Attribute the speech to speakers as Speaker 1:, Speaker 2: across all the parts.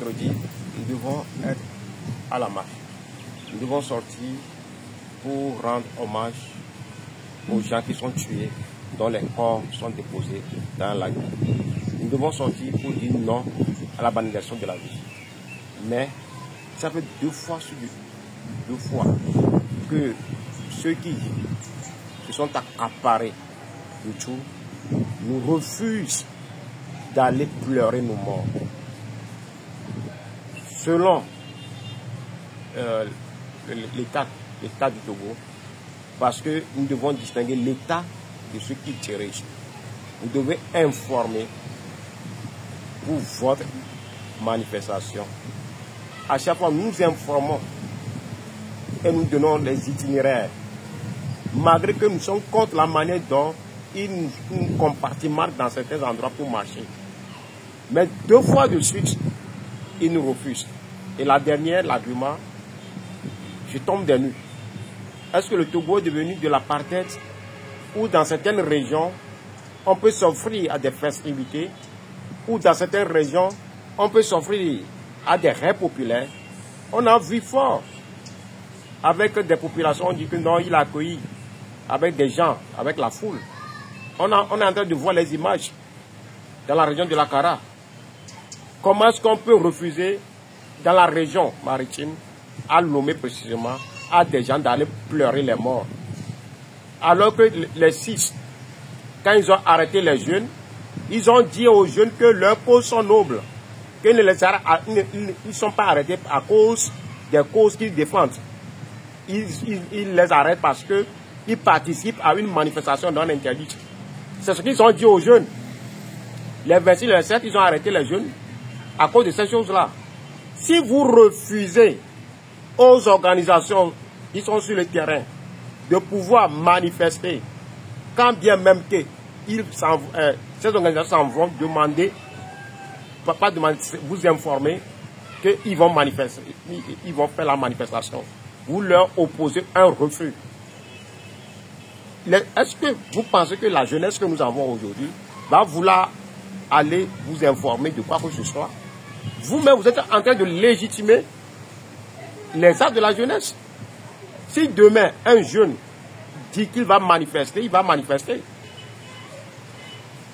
Speaker 1: vendredi, nous devons être à la marche. Nous devons sortir pour rendre hommage aux gens qui sont tués, dont les corps sont déposés dans la nuit. Nous devons sortir pour dire non à la banalisation de la vie. Mais ça fait deux fois que ceux qui se sont accaparés du tout nous refusent d'aller pleurer nos morts. Selon l'État du Togo, parce que nous devons distinguer l'État de ceux qui dirigent. Vous devez informer pour votre manifestation. À chaque fois, nous informons et nous donnons les itinéraires. Malgré que nous sommes contre la manière dont ils nous compartimentent dans certains endroits pour marcher. Mais deux fois de suite, ils nous refusent. Et la dernière, l'argument, je tombe des nues. Est-ce que le Togo est devenu de l'apartheid ou dans certaines régions, on peut s'offrir à des festivités ou dans certaines régions, on peut s'offrir à des raids populaires? On a vu fort avec des populations, on dit que non, il a accueilli avec des gens, avec la foule. On est en train de voir les images dans la région de la Kara. Comment est-ce qu'on peut refuser dans la région maritime, à Lomé précisément, à des gens d'aller pleurer les morts? Alors que les 6, quand ils ont arrêté les jeunes, ils ont dit aux jeunes que leurs causes sont nobles, qu'ils ne sont pas arrêtés à cause des causes qu'ils défendent. Ils les arrêtent parce qu'ils participent à une manifestation non interdite. C'est ce qu'ils ont dit aux jeunes. Les 26 et les 7, ils ont arrêté les jeunes à cause de ces choses-là. Si vous refusez aux organisations qui sont sur le terrain de pouvoir manifester, quand bien même que ces organisations vont demander, pas demander, vous informer qu'ils vont manifester, ils vont faire la manifestation. Vous leur opposez un refus. Est-ce que vous pensez que la jeunesse que nous avons aujourd'hui va vouloir aller vous informer de quoi que ce soit? Vous-même, vous êtes en train de légitimer les actes de la jeunesse. Si demain, un jeune dit qu'il va manifester, il va manifester.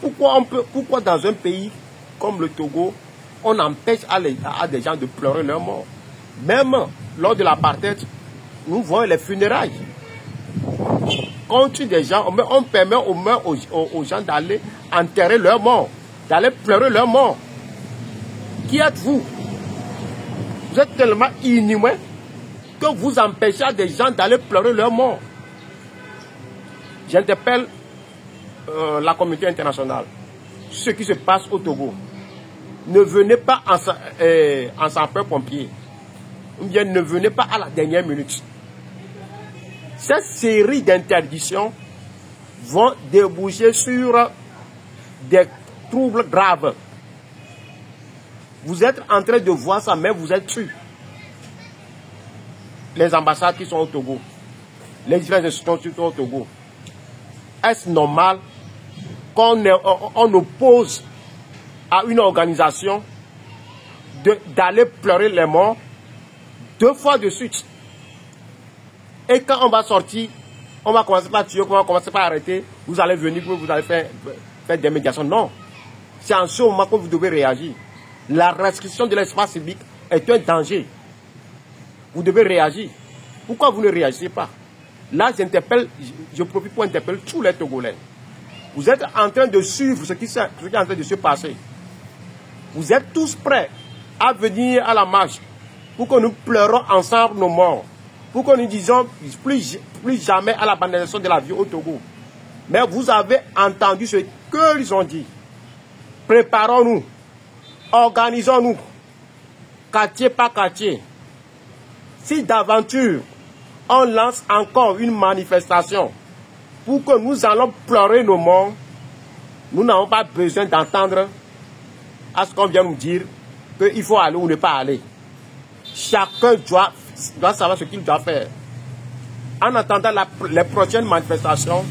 Speaker 1: Pourquoi dans un pays comme le Togo, on empêche à des gens de pleurer leur mort? Même lors de l'apartheid, nous voyons les funérailles. Quand on tue des gens, on permet aux gens d'aller enterrer leurs morts, d'aller pleurer leurs morts. Qui êtes-vous? Vous êtes tellement inhumain que vous empêchez des gens d'aller pleurer leurs morts. J'interpelle la communauté internationale. Ce qui se passe au Togo. Ne venez pas en sapeur-pompier. Ou bien ne venez pas à la dernière minute. Cette série d'interdictions vont déboucher sur des troubles graves. Vous êtes en train de voir ça, mais vous êtes tués. Les ambassades qui sont au Togo, les différentes institutions qui sont au Togo. Est-ce normal qu'on oppose à une organisation d'aller pleurer les morts deux fois de suite? Et quand on va sortir, on va commencer par tuer, on va commencer par arrêter, vous allez venir, vous allez faire des médiations. Non. C'est en ce moment que vous devez réagir. La restriction de l'espace public est un danger. Vous devez réagir. Pourquoi vous ne réagissez pas? Là, je profite pour interpeller tous les Togolais. Vous êtes en train de suivre ce qui est en train de se passer. Vous êtes tous prêts à venir à la marche pour que nous pleurons ensemble nos morts. Pour que nous disions plus jamais à la banalisation de la vie au Togo. Mais vous avez entendu ce qu'ils ont dit. Préparons-nous. Organisons-nous. Quartier par quartier. Si d'aventure, on lance encore une manifestation pour que nous allons pleurer nos morts, nous n'avons pas besoin d'entendre à ce qu'on vient nous dire qu'il faut aller ou ne pas aller. Chacun doit savoir ce qu'il doit faire. En attendant les prochaines manifestations,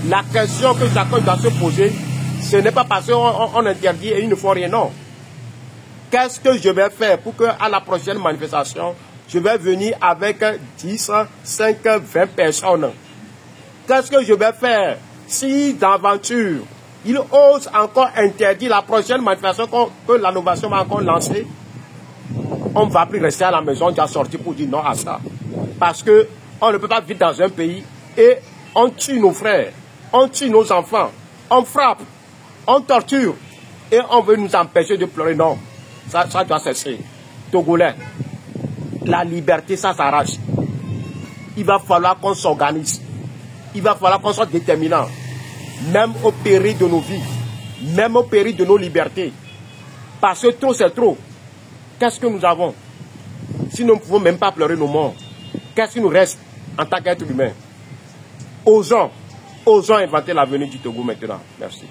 Speaker 1: la question que chacun doit se poser, ce n'est pas parce qu'on interdit et ils ne font rien, non. Qu'est-ce que je vais faire pour qu'à la prochaine manifestation, je vais venir avec 10, 5, 20 personnes? Qu'est-ce que je vais faire si d'aventure, il ose encore interdire la prochaine manifestation que l'innovation va encore lancer? On ne va plus rester à la maison, déjà sorti pour dire non à ça. Parce qu'on ne peut pas vivre dans un pays et on tue nos frères, on tue nos enfants, on frappe, on torture et on veut nous empêcher de pleurer. Non, ça doit cesser. Togolais, la liberté, ça s'arrache. Il va falloir qu'on s'organise. Il va falloir qu'on soit déterminant. Même au péril de nos vies. Même au péril de nos libertés. Parce que trop, c'est trop. Qu'est-ce que nous avons? Si nous ne pouvons même pas pleurer nos morts, qu'est-ce qui nous reste en tant qu'être humain? Osons inventer l'avenir du Togo maintenant. Merci.